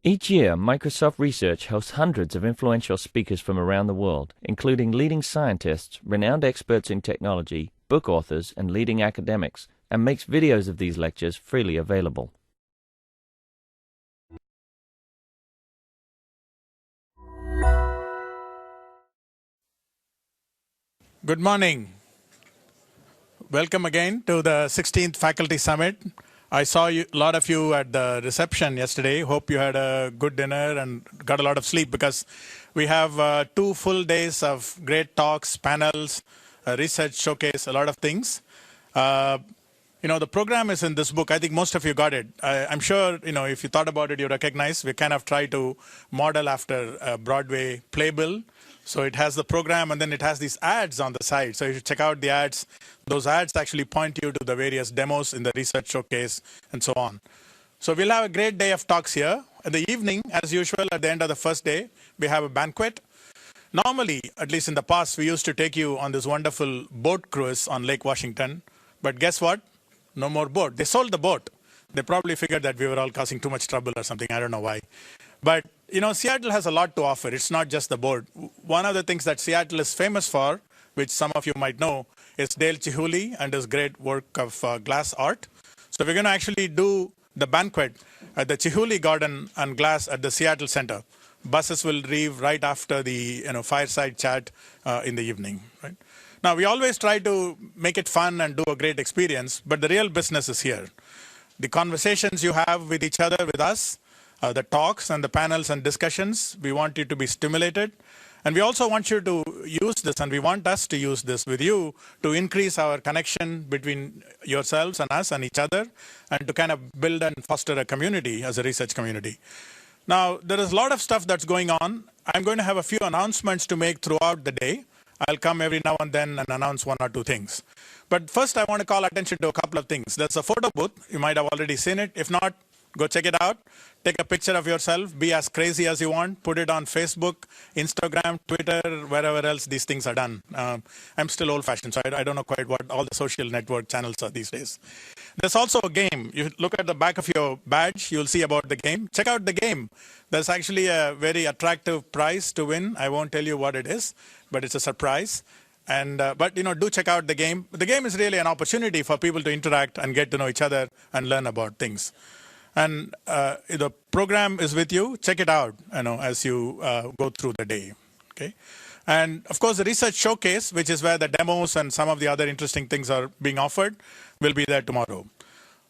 Each year, Microsoft Research hosts hundreds of influential speakers from around the world, including leading scientists, renowned experts in technology, book authors, and leading academics, and makes videos of these lectures freely available. Good morning. Welcome again to the 16th Faculty Summit. I saw a lot of you at the reception yesterday. Hope you had a good dinner and got a lot of sleep, because we have 2 full days of great talks, panels, a research showcase, a lot of things. The program is in this book. I think most of you got it. I'm sure, if you thought about it, you recognize we kind of try to model after a Broadway playbill. So it has the program, and then it has these ads on the side. So you should check out the ads. Those ads actually point you to the various demos in the research showcase and so on. So we'll have a great day of talks here. In the evening, as usual, at the end of the first day, we have a banquet. Normally, at least in the past, we used to take you on this wonderful boat cruise on Lake Washington. But guess what? No more boat. They sold the boat. They probably figured that we were all causing too much trouble or something. I don't know why. But, Seattle has a lot to offer. It's not just the boat. One of the things that Seattle is famous for, which some of you might know, is Dale Chihuly and his great work of glass art. So we're going to actually do the banquet at the Chihuly Garden and Glass at the Seattle Center. Buses will leave right after the fireside chat in the evening. Right? Now, we always try to make it fun and do a great experience, but the real business is here. The conversations you have with each other, with us, the talks and the panels and discussions, we want you to be stimulated. And we also want you to use this, and we want us to use this with you to increase our connection between yourselves and us and each other, and to kind of build and foster a community as a research community. Now, there is a lot of stuff that's going on. I'm going to have a few announcements to make throughout the day. I'll come every now and then and announce 1 or 2 things. But first, I want to call attention to a couple of things. There's a photo booth. You might have already seen it. If not, go check it out. Take a picture of yourself. Be as crazy as you want. Put it on Facebook, Instagram, Twitter, wherever else these things are done. I'm still old-fashioned, so I don't know quite what all the social network channels are these days. There's also a game. You look at the back of your badge, you'll see about the game. Check out the game. There's actually a very attractive prize to win. I won't tell you what it is, but it's a surprise. But do check out the game. The game is really an opportunity for people to interact and get to know each other and learn about things. And the program is with you. Check it out, as you go through the day. Okay. And of course, the research showcase, which is where the demos and some of the other interesting things are being offered, will be there tomorrow.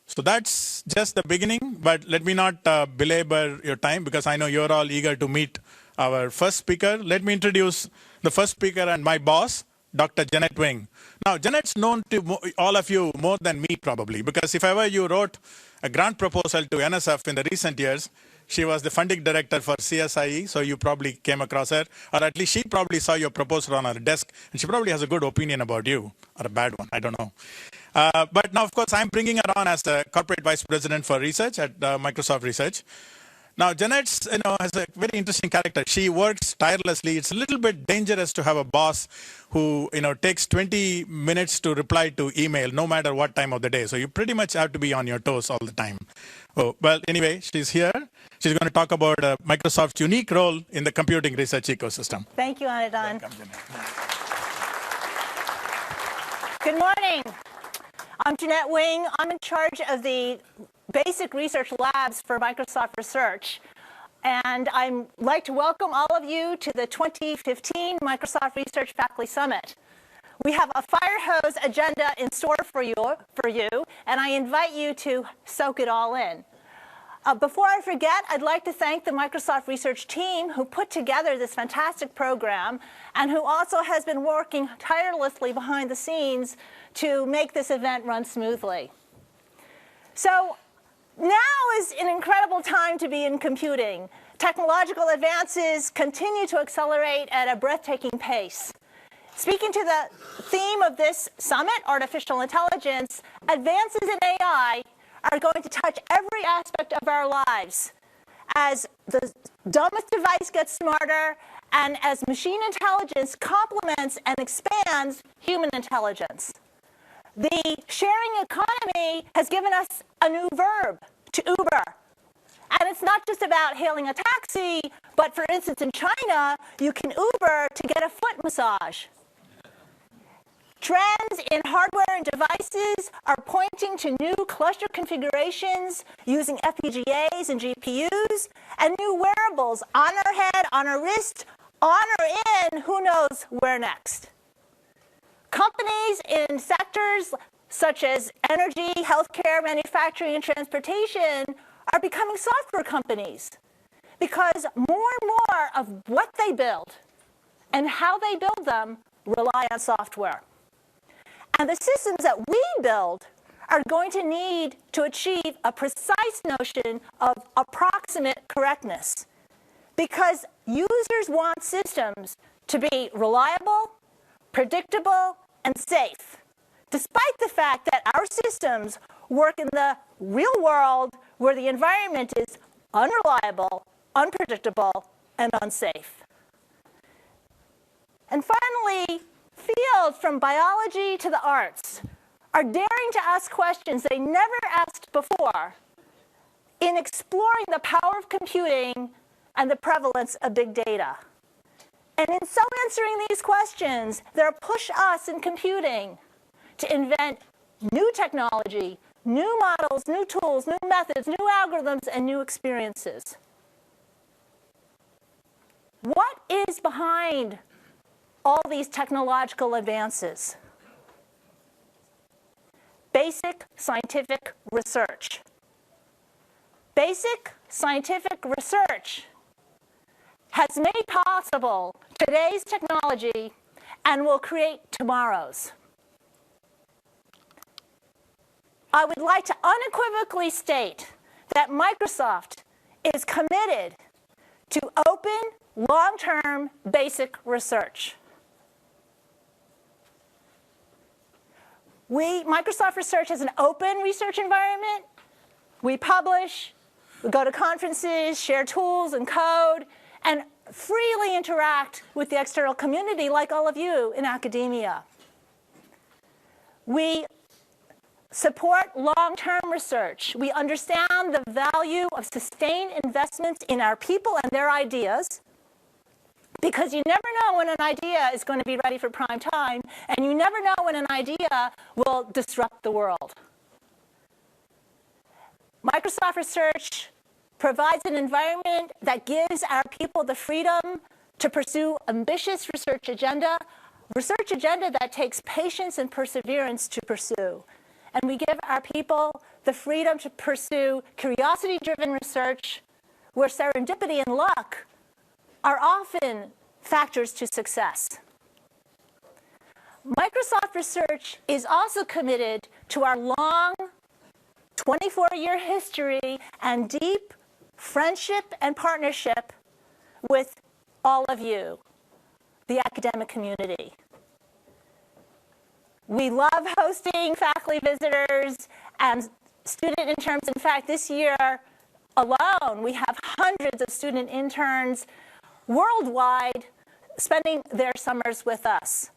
So that's just the beginning, but let me not belabor your time, because I know you're all eager to meet our first speaker. Let me introduce the first speaker and my boss, Dr. Jeanette Wing. Now, Jeanette's known to all of you more than me, probably, because if ever you wrote a grant proposal to NSF in the recent years, she was the funding director for CSIE, so you probably came across her, or at least she probably saw your proposal on her desk, and she probably has a good opinion about you, or a bad one, I don't know. But now, of course, I'm bringing her on as the corporate vice president for research at Microsoft Research. Now, Jeanette, has a very interesting character. She works tirelessly. It's a little bit dangerous to have a boss who, takes 20 minutes to reply to email, no matter what time of the day. So you pretty much have to be on your toes all the time. Oh, well, anyway, she's here. She's going to talk about Microsoft's unique role in the computing research ecosystem. Thank you, Anandan. Welcome, Jeanette. Good morning. I'm Jeanette Wing. I'm in charge of the basic research labs for Microsoft Research. And I'd like to welcome all of you to the 2015 Microsoft Research Faculty Summit. We have a fire hose agenda in store for you, and I invite you to soak it all in. Before I forget, I'd like to thank the Microsoft Research team who put together this fantastic program and who also has been working tirelessly behind the scenes to make this event run smoothly. So now is an incredible time to be in computing. Technological advances continue to accelerate at a breathtaking pace. Speaking to the theme of this summit, artificial intelligence, advances in AI are going to touch every aspect of our lives. As the dumbest device gets smarter, and as machine intelligence complements and expands human intelligence. The sharing economy has given us a new verb, to Uber. And it's not just about hailing a taxi, but for instance, in China, you can Uber to get a foot massage. Trends in hardware and devices are pointing to new cluster configurations using FPGAs and GPUs, and new wearables on our head, on our wrist, on or in, who knows where next. Companies in sectors such as energy, healthcare, manufacturing, and transportation are becoming software companies because more and more of what they build and how they build them rely on software. And the systems that we build are going to need to achieve a precise notion of approximate correctness because users want systems to be reliable, predictable, and safe, despite the fact that our systems work in the real world where the environment is unreliable, unpredictable, and unsafe. And finally, fields from biology to the arts are daring to ask questions they never asked before in exploring the power of computing and the prevalence of big data. And in so answering these questions, they'll push us in computing to invent new technology, new models, new tools, new methods, new algorithms, and new experiences. What is behind all these technological advances? Basic scientific research. Basic scientific research has made possible today's technology and will create tomorrow's. I would like to unequivocally state that Microsoft is committed to open, long-term basic research. Microsoft Research has an open research environment. We publish, we go to conferences, share tools and code, and freely interact with the external community like all of you in academia. We support long-term research. We understand the value of sustained investments in our people and their ideas, because you never know when an idea is going to be ready for prime time, and you never know when an idea will disrupt the world. Microsoft Research provides an environment that gives our people the freedom to pursue ambitious research agenda that takes patience and perseverance to pursue. And we give our people the freedom to pursue curiosity-driven research where serendipity and luck are often factors to success. Microsoft Research is also committed to our long 24-year history and deep friendship and partnership with all of you, the academic community. We love hosting faculty visitors and student interns. In fact, this year alone, we have hundreds of student interns worldwide spending their summers with us.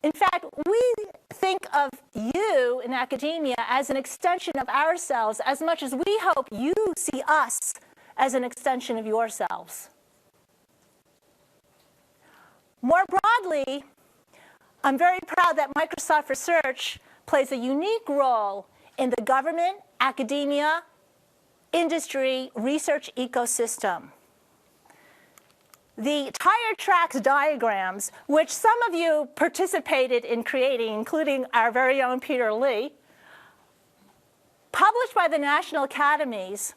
In fact, we think of you in academia as an extension of ourselves as much as we hope you see us as an extension of yourselves. More broadly, I'm very proud that Microsoft Research plays a unique role in the government, academia, industry, research ecosystem. The tire tracks diagrams, which some of you participated in creating, including our very own Peter Lee, published by the National Academies,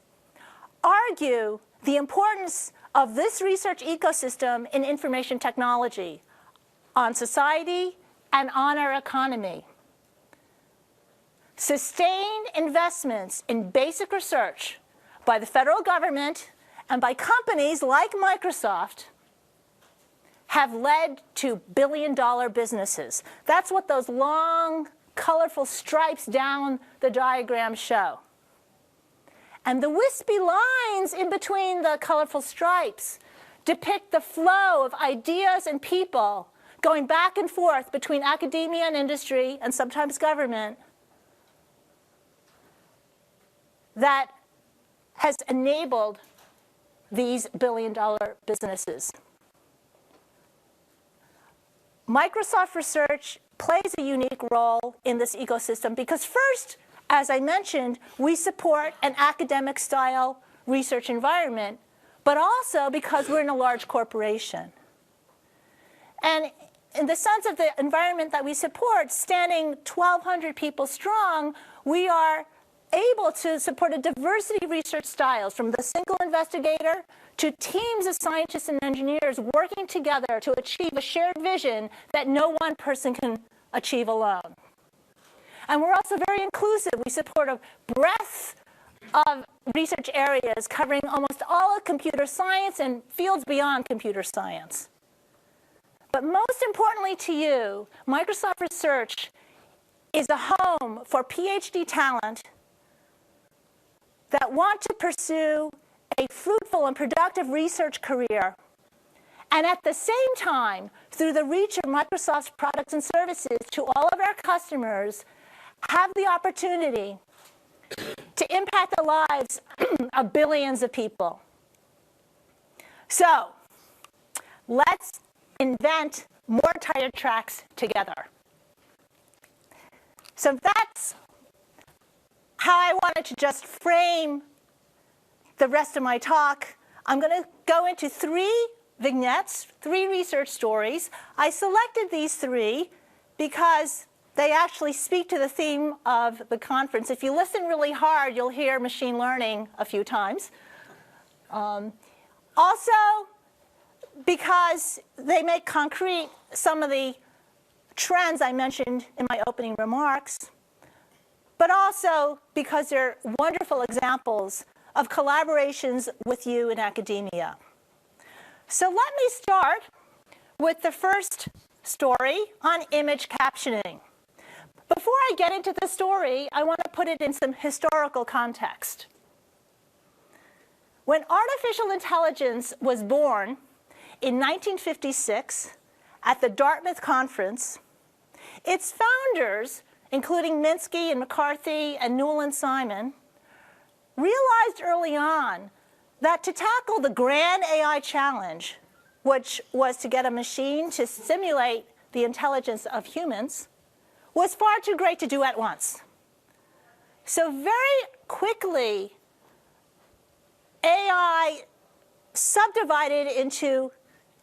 argue the importance of this research ecosystem in information technology on society and on our economy. Sustained investments in basic research by the federal government and by companies like Microsoft have led to billion-dollar businesses. That's what those long, colorful stripes down the diagram show. And the wispy lines in between the colorful stripes depict the flow of ideas and people going back and forth between academia and industry, and sometimes government, that has enabled these billion-dollar businesses. Microsoft Research plays a unique role in this ecosystem because first, as I mentioned, we support an academic-style research environment, but also because we're in a large corporation. And in the sense of the environment that we support, standing 1,200 people strong, we are able to support a diversity of research styles, from the single investigator to teams of scientists and engineers working together to achieve a shared vision that no one person can achieve alone. And we're also very inclusive. We support a breadth of research areas covering almost all of computer science and fields beyond computer science. But most importantly to you, Microsoft Research is a home for PhD talent that want to pursue a fruitful and productive research career, and at the same time, through the reach of Microsoft's products and services to all of our customers, have the opportunity to impact the lives of billions of people. So, let's invent more tire tracks together. So that's how I wanted to just frame the rest of my talk. I'm going to go into 3 vignettes, 3 research stories. I selected these 3 because they actually speak to the theme of the conference. If you listen really hard, you'll hear machine learning a few times. Also, because they make concrete some of the trends I mentioned in my opening remarks, but also because they're wonderful examples of collaborations with you in academia. So let me start with the first story on image captioning. Before I get into the story, I want to put it in some historical context. When artificial intelligence was born in 1956 at the Dartmouth Conference, its founders, including Minsky and McCarthy and Newell and Simon, realized early on that to tackle the grand AI challenge, which was to get a machine to simulate the intelligence of humans, was far too great to do at once. So very quickly, AI subdivided into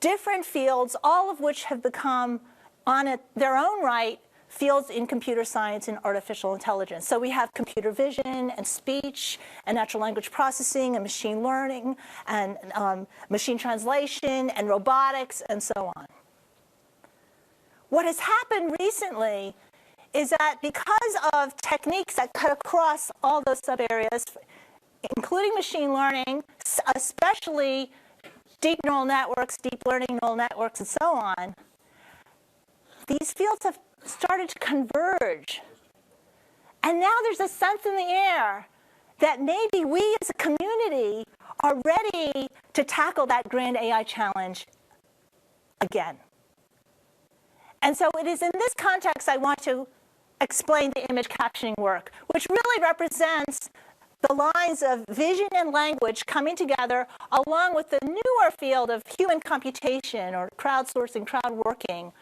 different fields, all of which have become, on their own right, fields in computer science and artificial intelligence. So we have computer vision and speech and natural language processing and machine learning and machine translation and robotics and so on. What has happened recently is that because of techniques that cut across all those sub-areas, including machine learning, especially deep neural networks, deep learning neural networks, and so on, these fields have started to converge. And now there's a sense in the air that maybe we as a community are ready to tackle that grand AI challenge again. And so it is in this context I want to explain the image captioning work, which really represents the lines of vision and language coming together along with the newer field of human computation or crowdsourcing, crowd working,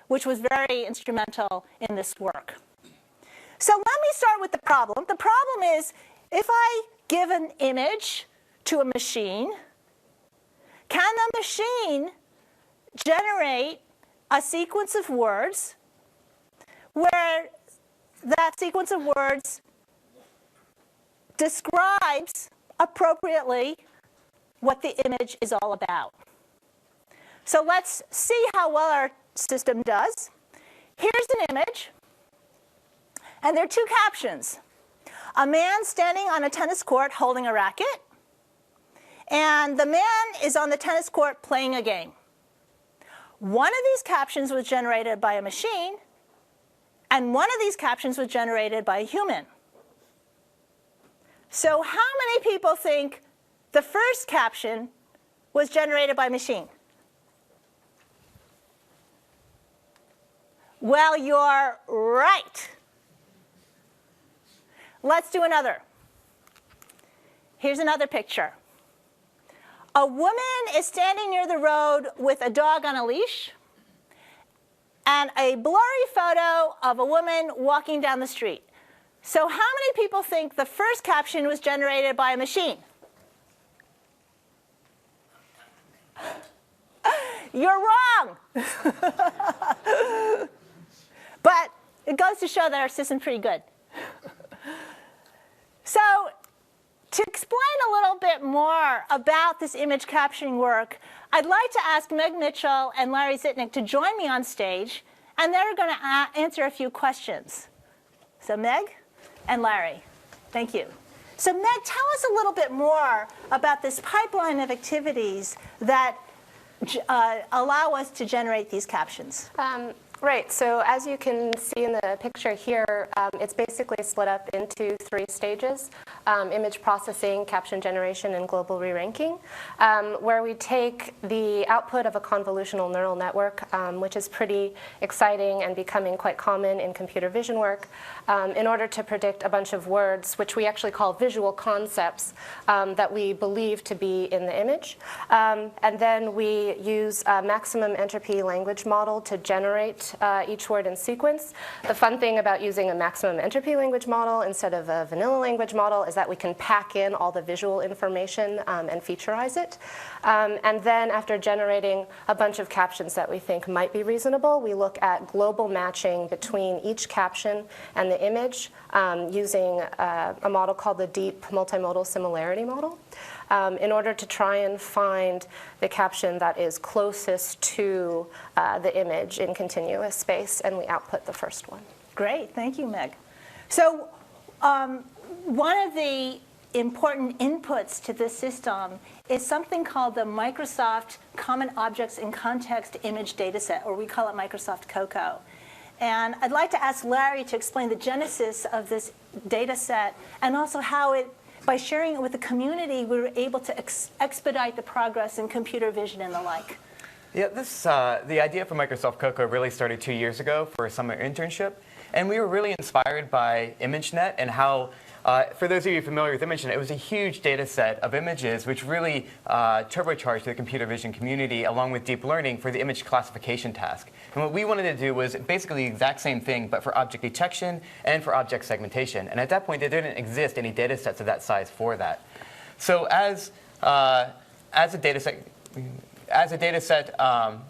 which was very instrumental in this work. So let me start with the problem. The problem is, if I give an image to a machine, can the machine generate a sequence of words where that sequence of words describes appropriately what the image is all about? So let's see how well our system does. Here's an image, and there are 2 captions. A man standing on a tennis court holding a racket, and the man is on the tennis court playing a game. One of these captions was generated by a machine, and one of these captions was generated by a human. So how many people think the first caption was generated by a machine? Well, you're right. Let's do another. here's another picture. A woman is standing near the road with a dog on a leash, and a blurry photo of a woman walking down the street. So how many people think the first caption was generated by a machine? You're wrong. But it goes to show that our system's pretty good. So to explain a little bit more about this image captioning work, I'd like to ask Meg Mitchell and Larry Zitnik to join me on stage, and they're going to answer a few questions. So Meg and Larry, thank you. So Meg, tell us a little bit more about this pipeline of activities that allow us to generate these captions. Right, so as you can see in the picture here, it's basically split up into 3 stages: image processing, caption generation, and global re-ranking, where we take the output of a convolutional neural network, which is pretty exciting and becoming quite common in computer vision work, in order to predict a bunch of words, which we actually call visual concepts, that we believe to be in the image. And then we use a maximum entropy language model to generate each word in sequence. The fun thing about using a maximum entropy language model instead of a vanilla language model is that we can pack in all the visual information and featureize it. And then after generating a bunch of captions that we think might be reasonable, we look at global matching between each caption and the image using a model called the Deep Multimodal Similarity Model, in order to try and find the caption that is closest to the image in continuous space, and we output the first one. Great, thank you, Meg. So one of the important inputs to this system is something called the Microsoft Common Objects in Context Image Dataset, or we call it Microsoft Coco. And I'd like to ask Larry to explain the genesis of this data set and also how it, by sharing it with the community, we were able to expedite the progress in computer vision and the like. Yeah, the idea for Microsoft Coco really started 2 years ago for a summer internship. And we were really inspired by ImageNet and how, for those of you familiar with ImageNet, it was a huge data set of images which really turbocharged the computer vision community along with deep learning for the image classification task. And what we wanted to do was basically the exact same thing, but for object detection and for object segmentation. And at that point, there didn't exist any data sets of that size for that. So as a data set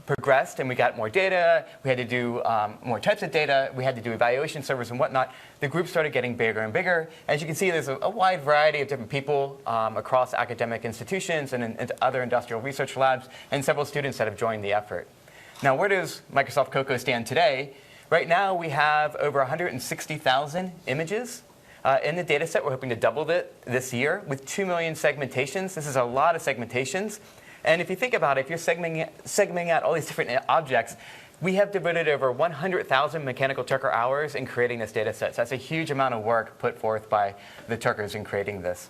progressed and we got more data, we had to do more types of data, we had to do evaluation servers and whatnot, the group started getting bigger and bigger. As you can see, there's a wide variety of different people across academic institutions and other industrial research labs, and several students that have joined the effort. Now, where does Microsoft Coco stand today? Right now, we have over 160,000 images in the data set. We're hoping to double it this year with 2 million segmentations. This is a lot of segmentations. And if you think about it, if you're segmenting out all these different objects, we have devoted over 100,000 mechanical Turker hours in creating this data set. So that's a huge amount of work put forth by the Turkers in creating this.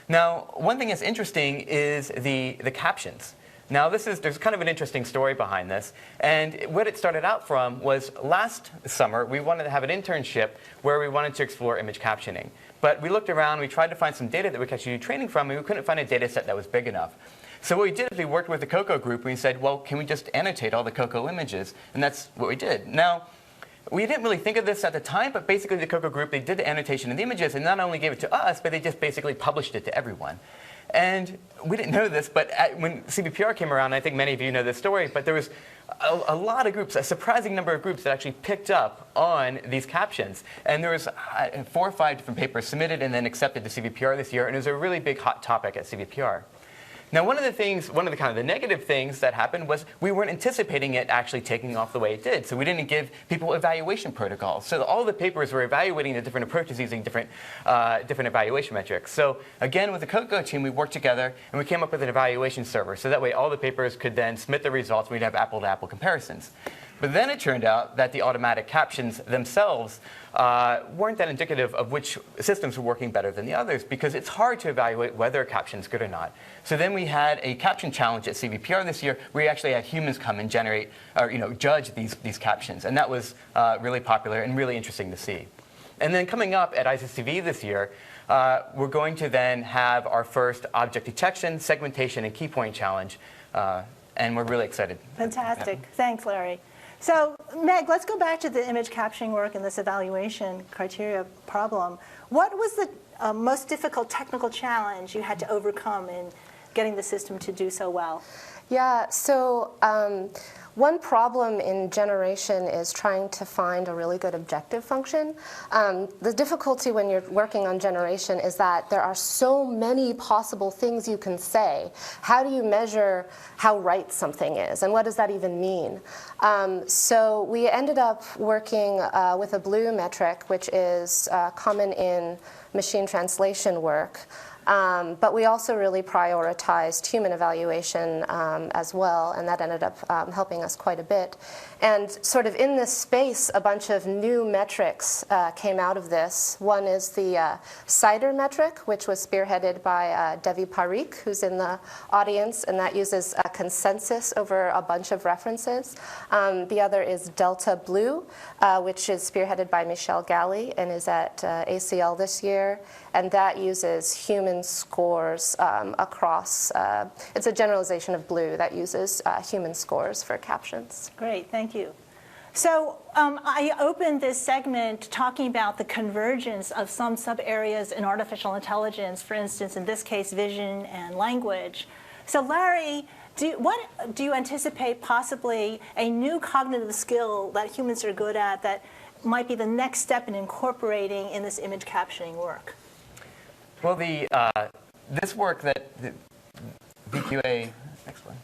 Now, one thing that's interesting is the captions. Now, there's kind of an interesting story behind this. And what it started out from was last summer, we wanted to have an internship where we wanted to explore image captioning. But we looked around, we tried to find some data that we could actually do training from, and we couldn't find a data set that was big enough. So what we did is we worked with the Coco group, and we said, well, can we just annotate all the Coco images? And that's what we did. Now, we didn't really think of this at the time, but basically the Coco group, they did the annotation of the images, and not only gave it to us, but they just basically published it to everyone. And we didn't know this, but when CVPR came around, I think many of you know this story, but there was a lot of groups, a surprising number of groups that actually picked up on these captions. And there was 4 or 5 different papers submitted and then accepted to CVPR this year, and it was a really big hot topic at CVPR. Now, one of the kind of the negative things that happened was we weren't anticipating it actually taking off the way it did. So we didn't give people evaluation protocols. So all the papers were evaluating the different approaches using different evaluation metrics. So again, with the Coco team, we worked together and we came up with an evaluation server. So that way all the papers could then submit the results and we'd have apple-to-apple comparisons. But then it turned out that the automatic captions themselves weren't that indicative of which systems were working better than the others, because it's hard to evaluate whether a caption is good or not. So then we had a caption challenge at CVPR this year where we actually had humans come and generate or judge these captions. And that was really popular and really interesting to see. And then coming up at ICCV this year, we're going to then have our first object detection, segmentation, and key point challenge. And we're really excited. Fantastic. Thanks, Larry. So, Meg, let's go back to the image capturing work and this evaluation criteria problem. What was the most difficult technical challenge you had to overcome in getting the system to do so well? Yeah, so one problem in generation is trying to find a really good objective function. The difficulty when you're working on generation is that there are so many possible things you can say. How do you measure how right something is, and what does that even mean? So we ended up working with a blue metric, which is common in machine translation work. But we also really prioritized human evaluation as well, and that ended up helping us quite a bit. And sort of in this space, a bunch of new metrics came out of this. One is the CIDR metric, which was spearheaded by Devi Parikh, who's in the audience, and that uses a consensus over a bunch of references. The other is Delta Blue, which is spearheaded by Michelle Galley and is at ACL this year. And that uses human scores across, it's a generalization of blue that uses human scores for captions. Great, thank you. So I opened this segment talking about the convergence of some sub-areas in artificial intelligence, for instance, in this case, vision and language. So Larry, what do you anticipate possibly a new cognitive skill that humans are good at that might be the next step in incorporating in this image captioning work? Well, this work that BQA, next one.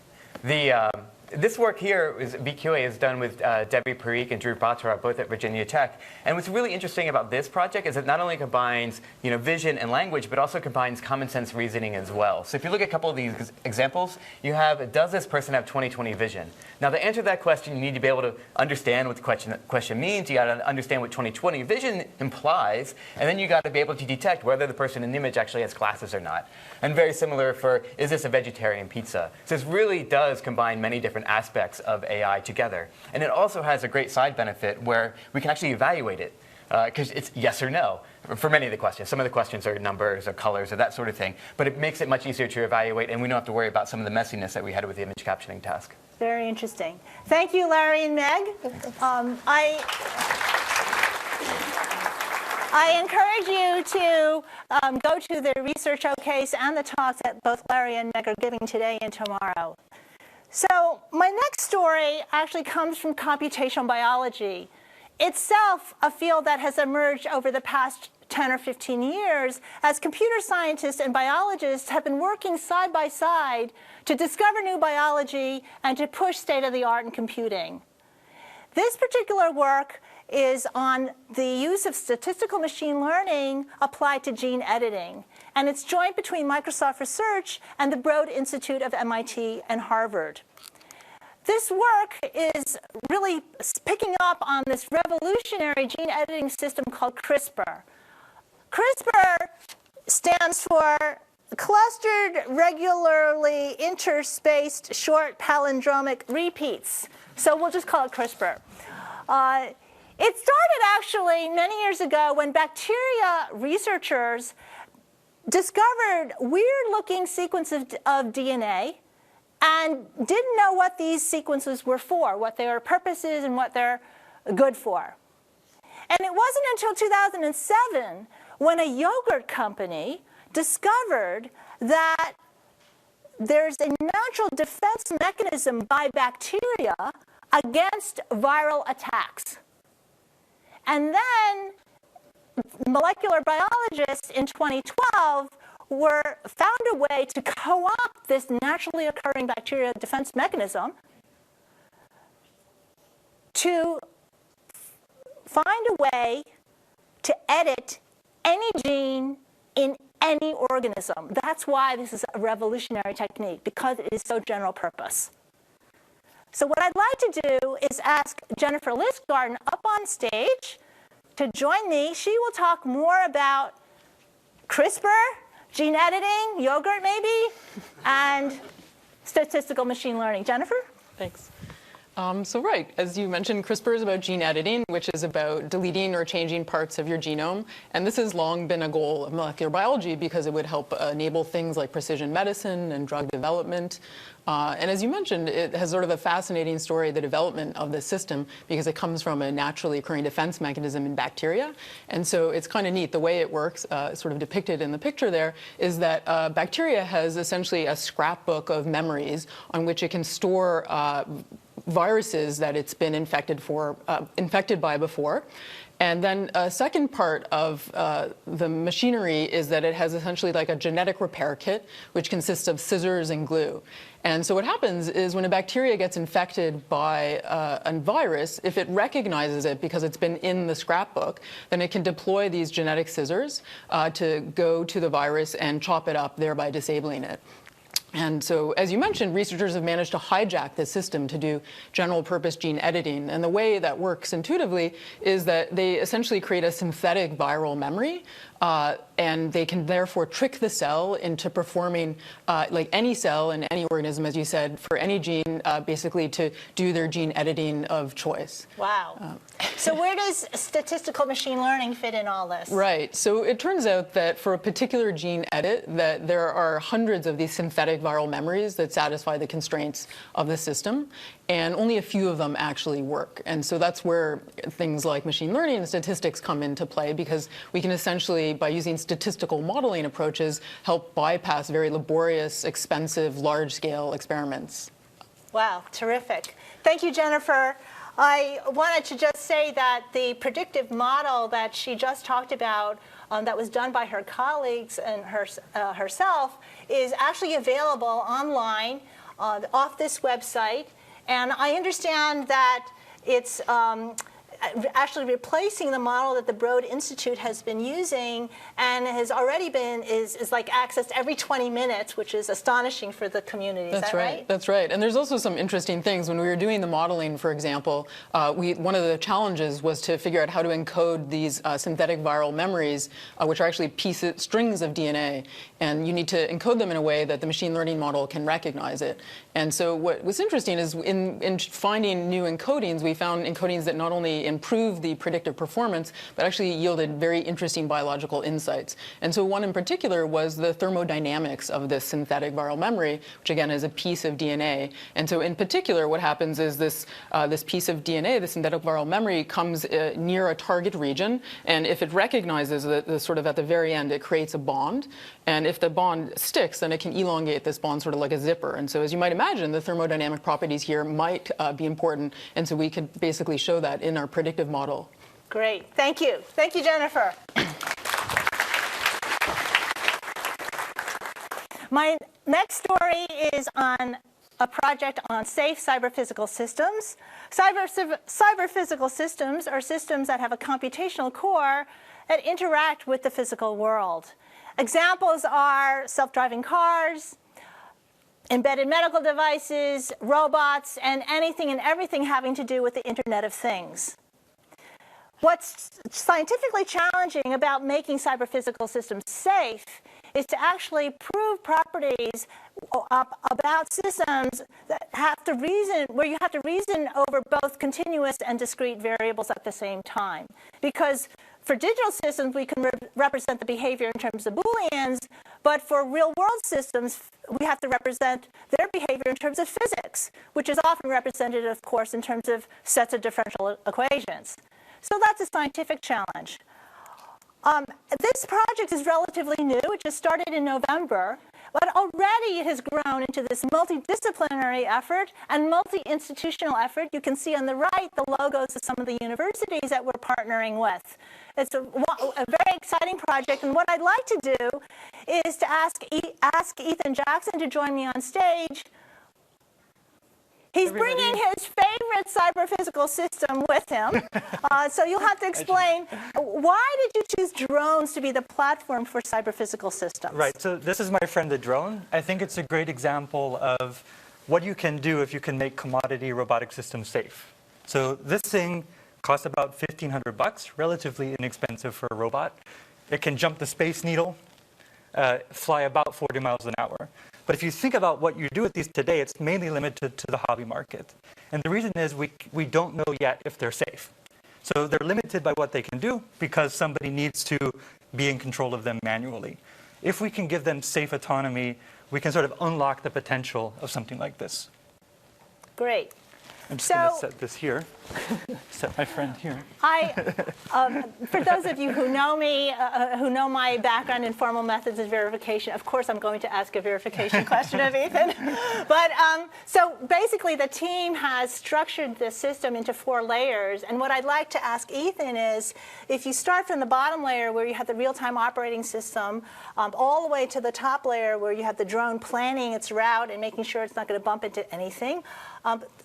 This work here BQA is done with Devi Parikh and Drew Batra, both at Virginia Tech. And what's really interesting about this project is it not only combines vision and language, but also combines common sense reasoning as well. So if you look at a couple of these examples, you have, does this person have 20/20 vision? Now, to answer that question, you need to be able to understand what the question means. You got to understand what 20/20 vision implies, and then you got to be able to detect whether the person in the image actually has glasses or not. And very similar for, is this a vegetarian pizza? So this really does combine many different aspects of AI together. And it also has a great side benefit where we can actually evaluate it, because it's yes or no for many of the questions. Some of the questions are numbers or colors or that sort of thing. But it makes it much easier to evaluate, and we don't have to worry about some of the messiness that we had with the image captioning task. Very interesting. Thank you, Larry and Meg. I encourage you to go to the research showcase and the talks that both Larry and Meg are giving today and tomorrow. So my next story actually comes from computational biology, itself a field that has emerged over the past 10 or 15 years as computer scientists and biologists have been working side by side to discover new biology and to push state-of-the-art in computing. This particular work is on the use of statistical machine learning applied to gene editing. And it's joint between Microsoft Research and the Broad Institute of MIT and Harvard. This work is really picking up on this revolutionary gene editing system called CRISPR. CRISPR stands for Clustered Regularly Interspaced Short Palindromic Repeats. So we'll just call it CRISPR. It started actually many years ago when bacteria researchers discovered weird-looking sequences of DNA and didn't know what these sequences were for, what their purpose is and what they're good for. And it wasn't until 2007 when a yogurt company discovered that there's a natural defense mechanism by bacteria against viral attacks. And then molecular biologists in 2012 found a way to co-opt this naturally occurring bacterial defense mechanism to find a way to edit any gene in any organism. That's why this is a revolutionary technique, because it is so general purpose. So what I'd like to do is ask Jennifer Listgarten up on stage to join me. She will talk more about CRISPR, gene editing, yogurt maybe, and statistical machine learning. Jennifer? Thanks. Right, as you mentioned, CRISPR is about gene editing, which is about deleting or changing parts of your genome. And this has long been a goal of molecular biology because it would help enable things like precision medicine and drug development. And as you mentioned, it has sort of a fascinating story, the development of this system, because it comes from a naturally occurring defense mechanism in bacteria. And so it's kind of neat. The way it works, sort of depicted in the picture there, is that bacteria has essentially a scrapbook of memories on which it can store viruses that it's been infected by before. And then a second part of the machinery is that it has essentially like a genetic repair kit, which consists of scissors and glue. And so what happens is when a bacteria gets infected by a virus, if it recognizes it because it's been in the scrapbook, then it can deploy these genetic scissors to go to the virus and chop it up, thereby disabling it. And so, as you mentioned, researchers have managed to hijack this system to do general-purpose gene editing. And the way that works intuitively is that they essentially create a synthetic viral memory, and they can therefore trick the cell into performing, like any cell in any organism, as you said, for any gene, basically to do their gene editing of choice. Wow. So where does statistical machine learning fit in all this? Right. So it turns out that for a particular gene edit, that there are hundreds of these synthetic viral memories that satisfy the constraints of the system, and only a few of them actually work. And so that's where things like machine learning and statistics come into play, because we can essentially, by using statistical modeling approaches, help bypass very laborious, expensive, large-scale experiments. Wow, terrific. Thank you, Jennifer. I wanted to just say that the predictive model that she just talked about that was done by her colleagues and herself is actually available online off this website. And I understand that it's actually replacing the model that the Broad Institute has been using and has already been, is like accessed every 20 minutes, which is astonishing for the community. Is that right? That's right. And there's also some interesting things. When we were doing the modeling, for example, one of the challenges was to figure out how to encode these synthetic viral memories, which are actually strings of DNA. And you need to encode them in a way that the machine learning model can recognize it. And so what was interesting is in finding new encodings, we found encodings that not only improved the predictive performance, but actually yielded very interesting biological insights. And so one in particular was the thermodynamics of this synthetic viral memory, which again is a piece of DNA. And so in particular, what happens is this piece of DNA, the synthetic viral memory, comes near a target region. And if it recognizes that sort of at the very end, it creates a bond. And if the bond sticks, then it can elongate this bond sort of like a zipper. And so as you might imagine, the thermodynamic properties here might be important. And so we could basically show that in our predictive model. Great. Thank you. Thank you, Jennifer. My next story is on a project on safe cyber-physical systems. Cyber-physical systems are systems that have a computational core that interact with the physical world. Examples are self-driving cars, embedded medical devices, robots, and anything and everything having to do with the Internet of Things. What's scientifically challenging about making cyber-physical systems safe is to actually prove properties about systems that where you have to reason over both continuous and discrete variables at the same time. Because for digital systems, we can represent the behavior in terms of Booleans, but for real-world systems, we have to represent their behavior in terms of physics, which is often represented, of course, in terms of sets of differential equations. So that's a scientific challenge. This project is relatively new. It just started in November, but already it has grown into this multidisciplinary effort and multi-institutional effort. You can see on the right the logos of some of the universities that we're partnering with. It's a very exciting project, and what I'd like to do is to ask Ethan Jackson to join me on stage. He's bringing his favorite cyber-physical system with him. So you'll have to explain, why did you choose drones to be the platform for cyber-physical systems? Right. So this is my friend the drone. I think it's a great example of what you can do if you can make commodity robotic systems safe. So this thing costs about $1,500, relatively inexpensive for a robot. It can jump the Space Needle. fly about 40 miles an hour. But if you think about what you do with these today, it's mainly limited to the hobby market. And the reason is we don't know yet if they're safe. So they're limited by what they can do because somebody needs to be in control of them manually. If we can give them safe autonomy, we can sort of unlock the potential of something like this. Great. I'm just going to set this here, set my friend here. For those of you who know me, who know my background in formal methods of verification, of course I'm going to ask a verification question of Ethan. But so basically the team has structured the system into 4 layers. And what I'd like to ask Ethan is, if you start from the bottom layer where you have the real-time operating system, all the way to the top layer where you have the drone planning its route and making sure it's not going to bump into anything,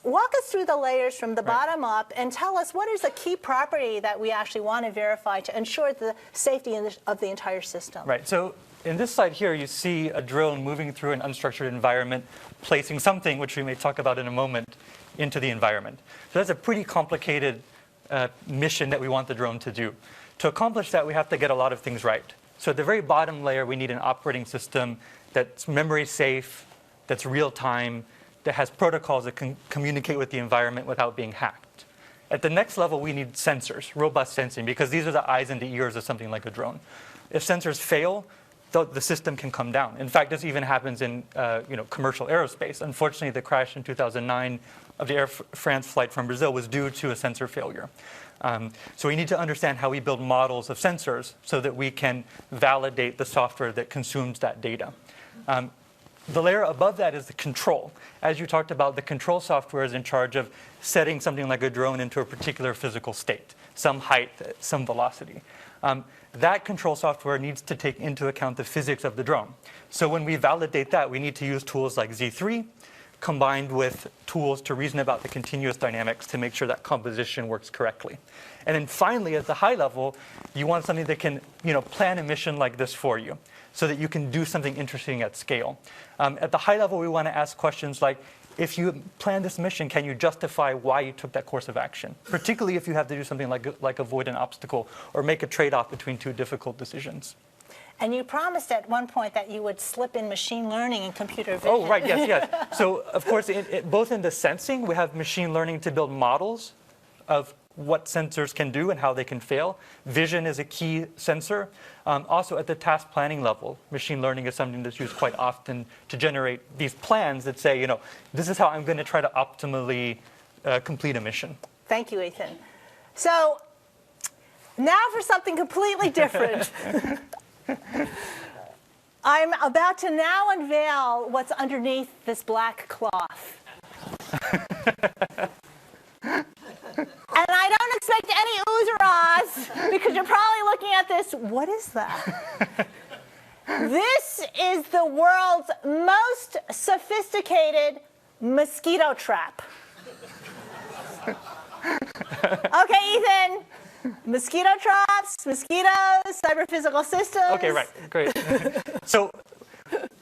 walk us through the layers from the bottom up and tell us what is the key property that we actually want to verify to ensure the safety of the entire system. Right. So in this slide here, you see a drone moving through an unstructured environment, placing something, which we may talk about in a moment, into the environment. So that's a pretty complicated mission that we want the drone to do. To accomplish that, we have to get a lot of things right. So at the very bottom layer, we need an operating system that's memory safe, that's real time, that has protocols that can communicate with the environment without being hacked. At the next level, we need sensors, robust sensing, because these are the eyes and the ears of something like a drone. If sensors fail, the system can come down. In fact, this even happens in commercial aerospace. Unfortunately, the crash in 2009 of the Air France flight from Brazil was due to a sensor failure. So we need to understand how we build models of sensors so that we can validate the software that consumes that data. The layer above that is the control. As you talked about, the control software is in charge of setting something like a drone into a particular physical state, some height, some velocity. That control software needs to take into account the physics of the drone. So when we validate that, we need to use tools like Z3 combined with tools to reason about the continuous dynamics to make sure that composition works correctly. And then finally, at the high level, you want something that can plan a mission like this for you, so that you can do something interesting at scale. At the high level, we want to ask questions like, if you plan this mission, can you justify why you took that course of action? Particularly if you have to do something like avoid an obstacle or make a trade-off between 2 difficult decisions. And you promised at one point that you would slip in machine learning and computer vision. Oh, right, yes. So, of course, both in the sensing, we have machine learning to build models of what sensors can do and how they can fail. Vision is a key sensor. Also, at the task planning level, machine learning is something that's used quite often to generate these plans that say, this is how I'm going to try to optimally complete a mission. Thank you, Ethan. So now for something completely different. I'm about to now unveil what's underneath this black cloth. And I don't expect any oohs or ahs, because you're probably looking at this. What is that? This is the world's most sophisticated mosquito trap. Okay, Ethan. Mosquito traps, mosquitoes, CyberPhysical Systems. Okay, right, great. So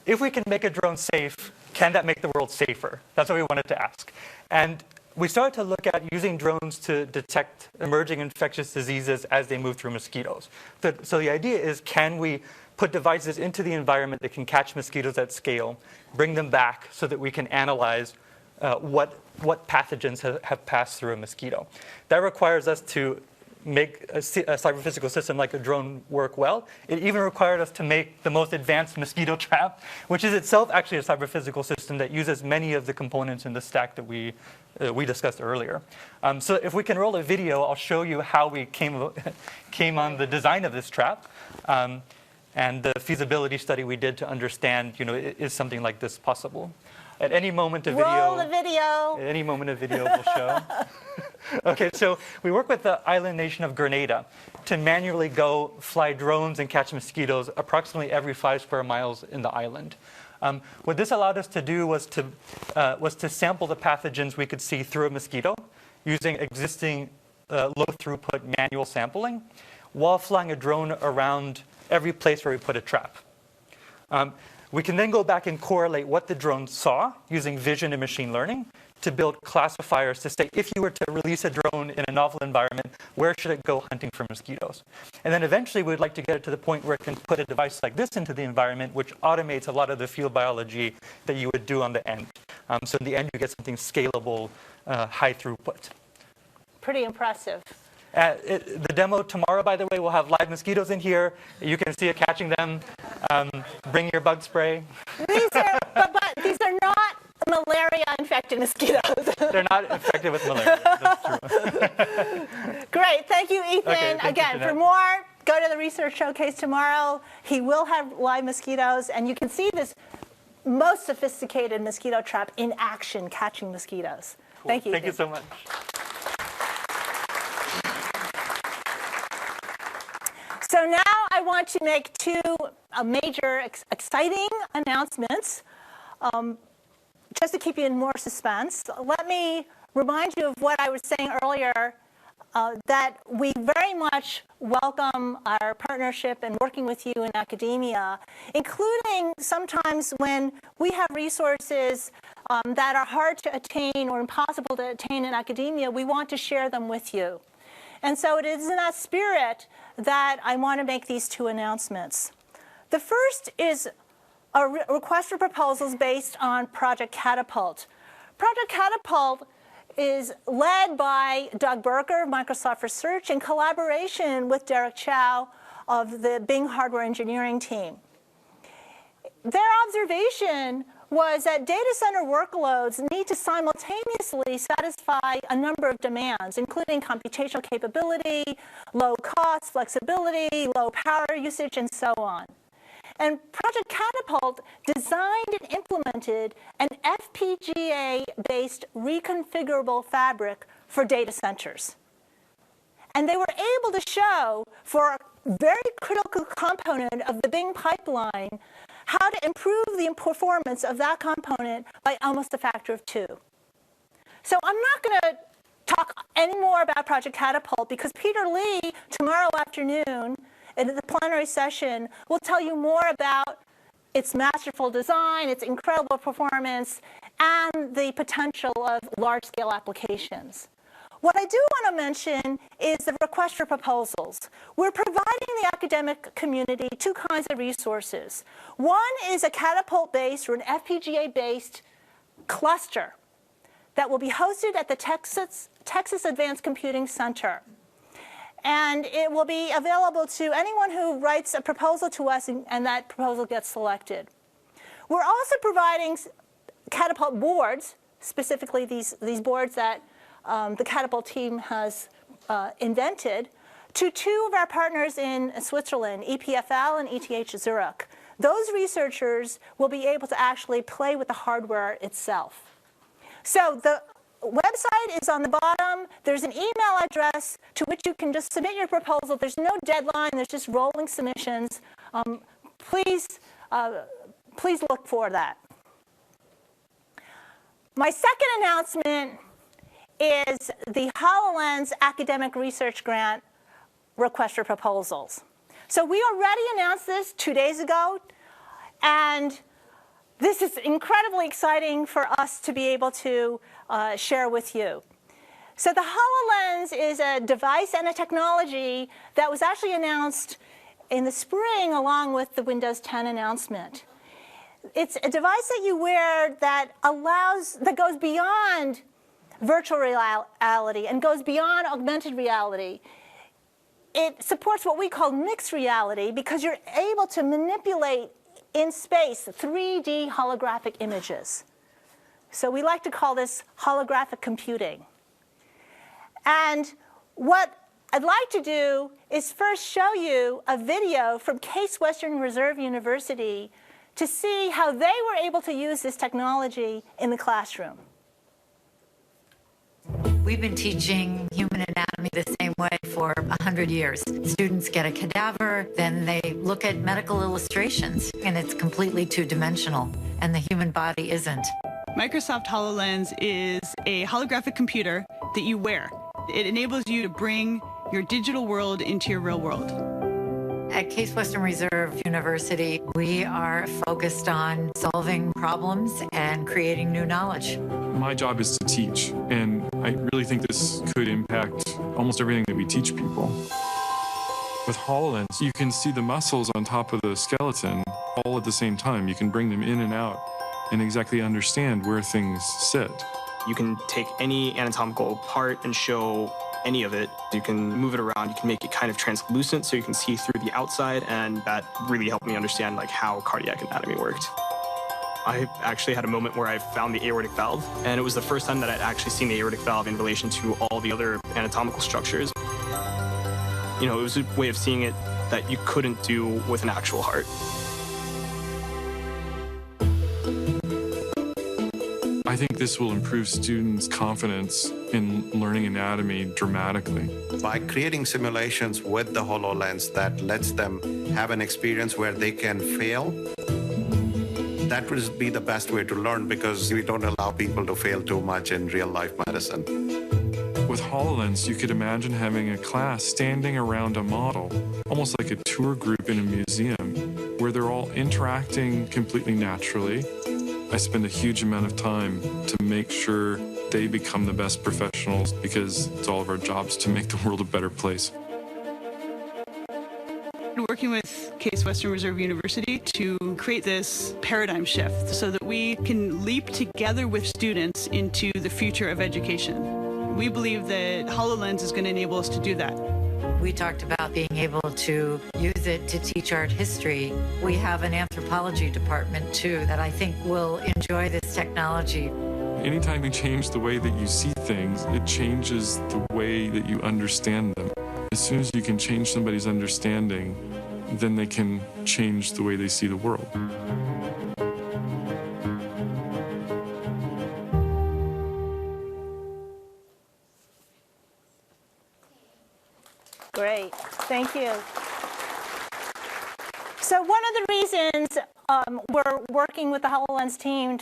if we can make a drone safe, can that make the world safer? That's what we wanted to ask. And we started to look at using drones to detect emerging infectious diseases as they move through mosquitoes. So the idea is, can we put devices into the environment that can catch mosquitoes at scale, bring them back so that we can analyze what pathogens have passed through a mosquito? That requires us to make a cyber-physical system like a drone work well. It even required us to make the most advanced mosquito trap, which is itself actually a cyber-physical system that uses many of the components in the stack that we discussed earlier. So if we can roll a video, I'll show you how we came on the design of this trap, and the feasibility study we did to understand, is something like this possible? At any moment, a video. Roll the video. At any moment, a video will show. Okay, so we work with the island nation of Grenada to manually go fly drones and catch mosquitoes approximately every 5 square miles in the island. What this allowed us to do was to sample the pathogens we could see through a mosquito using existing low throughput manual sampling while flying a drone around every place where we put a trap. We can then go back and correlate what the drone saw using vision and machine learning to build classifiers to say, if you were to release a drone in a novel environment, where should it go hunting for mosquitoes? And then eventually we'd like to get it to the point where it can put a device like this into the environment, which automates a lot of the field biology that you would do on the end. So in the end, you get something scalable, high throughput. Pretty impressive. The demo tomorrow, by the way, will have live mosquitoes in here. You can see it catching them. Bring your bug spray. But these are not malaria-infected mosquitoes. They're not infected with malaria. That's true. Great. Thank you, Ethan. Okay, thank Again, you, for more, go to the research showcase tomorrow. He will have live mosquitoes, and you can see this most sophisticated mosquito trap in action catching mosquitoes. Cool. Thank you. Thank you so much. So now I want to make two major, exciting announcements. Just to keep you in more suspense, let me remind you of what I was saying earlier, that we very much welcome our partnership and working with you in academia, including sometimes when we have resources that are hard to attain or impossible to attain in academia, we want to share them with you. And so it is in that spirit that I want to make these two announcements. The first is a request for proposals based on Project Catapult. Project Catapult is led by Doug Berker of Microsoft Research in collaboration with Derek Chow of the Bing hardware engineering team. Their observation was that data center workloads need to simultaneously satisfy a number of demands, including computational capability, low cost, flexibility, low power usage, and so on. And Project Catapult designed and implemented an FPGA-based reconfigurable fabric for data centers. And they were able to show, for a very critical component of the Bing pipeline, how to improve the performance of that component by almost a factor of 2. So I'm not going to talk any more about Project Catapult because Peter Lee, tomorrow afternoon, in the plenary session, will tell you more about its masterful design, its incredible performance, and the potential of large-scale applications. What I do want to mention is the request for proposals. We're providing the academic community two kinds of resources. One is a Catapult-based or an FPGA-based cluster that will be hosted at the Texas Advanced Computing Center. And it will be available to anyone who writes a proposal to us, and that proposal gets selected. We're also providing Catapult boards, specifically these boards that the Catapult team has invented, to two of our partners in Switzerland, EPFL and ETH Zurich. Those researchers will be able to actually play with the hardware itself. So the website is on the bottom. There's an email address to which you can just submit your proposal. There's no deadline. There's just rolling submissions. Please look for that. My second announcement is the Hololens Academic Research Grant request for proposals. So we already announced this 2 days ago, and this is incredibly exciting for us to be able to share with you. So the HoloLens is a device and a technology that was actually announced in the spring along with the Windows 10 announcement. It's a device that you wear that goes beyond virtual reality and goes beyond augmented reality. It supports what we call mixed reality because you're able to manipulate in space 3D holographic images. So we like to call this holographic computing. And what I'd like to do is first show you a video from Case Western Reserve University to see how they were able to use this technology in the classroom. We've been teaching human anatomy the same way for 100 years. Students get a cadaver, then they look at medical illustrations, and it's completely two-dimensional, and the human body isn't. Microsoft HoloLens is a holographic computer that you wear. It enables you to bring your digital world into your real world. At Case Western Reserve University, we are focused on solving problems and creating new knowledge. My job is to teach, and I really think this could impact almost everything that we teach people. With Hololens, you can see the muscles on top of the skeleton all at the same time. You can bring them in and out and exactly understand where things sit. You can take any anatomical part and show any of it. You can move it around, you can make it kind of translucent so you can see through the outside, and that really helped me understand how cardiac anatomy worked. I actually had a moment where I found the aortic valve, and it was the first time that I'd actually seen the aortic valve in relation to all the other anatomical structures. It was a way of seeing it that you couldn't do with an actual heart. I think this will improve students' confidence in learning anatomy dramatically. By creating simulations with the HoloLens that lets them have an experience where they can fail, that would be the best way to learn, because we don't allow people to fail too much in real-life medicine. With HoloLens, you could imagine having a class standing around a model, almost like a tour group in a museum, where they're all interacting completely naturally. I spend a huge amount of time to make sure they become the best professionals, because it's all of our jobs to make the world a better place. Working with Case Western Reserve University to create this paradigm shift so that we can leap together with students into the future of education. We believe that HoloLens is going to enable us to do that. We talked about being able to use it to teach art history. We have an anthropology department too that I think will enjoy this technology. Anytime you change the way that you see things, it changes the way that you understand them. As soon as you can change somebody's understanding, then they can change the way they see the world. Great, thank you. So one of the reasons we're working with the HoloLens team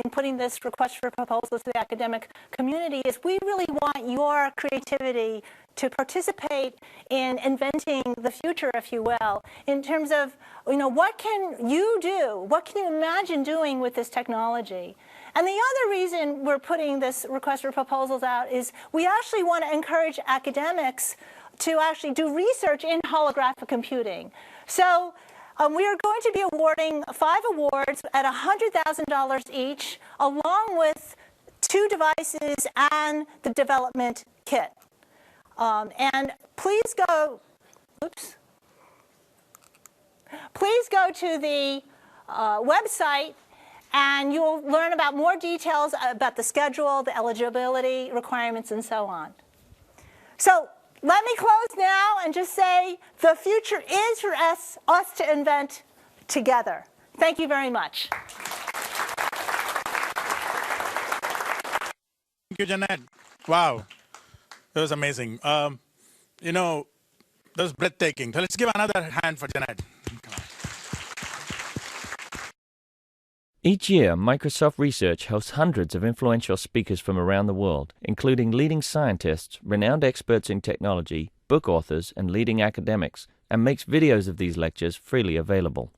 in putting this request for proposals to the academic community is we really want your creativity to participate in inventing the future, if you will, in terms of, what can you do? What can you imagine doing with this technology? And the other reason we're putting this request for proposals out is we actually want to encourage academics to actually do research in holographic computing. So we are going to be awarding 5 awards at $100,000 each, along with 2 devices and the development kit. And please go, please go to the website, and you'll learn about more details about the schedule, the eligibility requirements, and so on. So let me close now and just say the future is for us to invent together. Thank you very much. Thank you, Jeanette. Wow, that was amazing. That was breathtaking. So let's give another hand for Jeanette. Each year, Microsoft Research hosts hundreds of influential speakers from around the world, including leading scientists, renowned experts in technology, book authors, and leading academics, and makes videos of these lectures freely available.